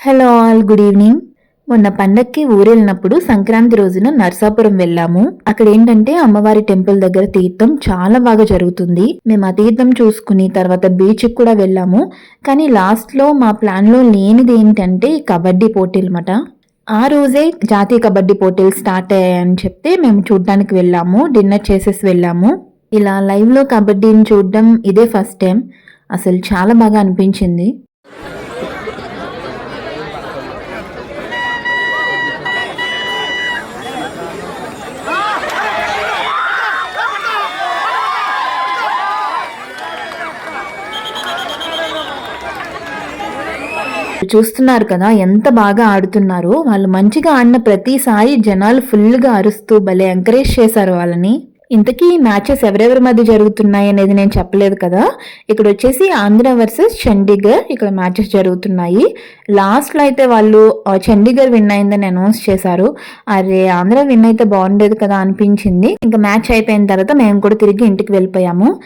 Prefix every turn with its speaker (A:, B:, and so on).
A: Hello all, good evening. మొన్న పండక్కి ఊరెళ్ళినప్పుడు సంక్రాంతి రోజున నర్సాపురం వెళ్ళాము. అక్కడ ఏంటంటే అమ్మవారి టెంపుల్ దగ్గర తీర్థం చాలా బాగా జరుగుతుంది. మేము ఆ తీర్థం చూసుకుని తర్వాత బీచ్కి కూడా వెళ్ళాము. కానీ లాస్ట్లో మా ప్లాన్లో లేనిది ఏంటంటే కబడ్డీ పోటీలు మాట. ఆ రోజే జాతీయ కబడ్డీ పోటీలు స్టార్ట్ అయ్యాయని చెప్తే మేము చూడడానికి వెళ్ళాము. డిన్నర్ చేసేసి వెళ్ళాము. ఇలా లైవ్లో కబడ్డీని చూడడం ఇదే ఫస్ట్ టైం. అసలు చాలా బాగా అనిపించింది. చూస్తున్నారు కదా ఎంత బాగా ఆడుతున్నారో. వాళ్ళు మంచిగా ఆడిన ప్రతిసారి జనాలు ఫుల్గా అరుస్తూ భలే ఎంకరేజ్ చేశారు వాళ్ళని. ఇంతకీ మ్యాచెస్ ఎవరెవరి మధ్య జరుగుతున్నాయి అనేది నేను చెప్పలేదు కదా. ఇక్కడ వచ్చేసి ఆంధ్ర వర్సెస్ చండీగఢ్ ఇక్కడ మ్యాచెస్ జరుగుతున్నాయి. లాస్ట్లో అయితే వాళ్ళు చండీగఢ్ విన్ అయిందని అనౌన్స్ చేశారు. అరే ఆంధ్ర విన్ అయితే బాగుండేది కదా అనిపించింది. ఇంకా మ్యాచ్ అయిపోయిన తర్వాత మేము కూడా తిరిగి ఇంటికి వెళ్ళిపోయాము.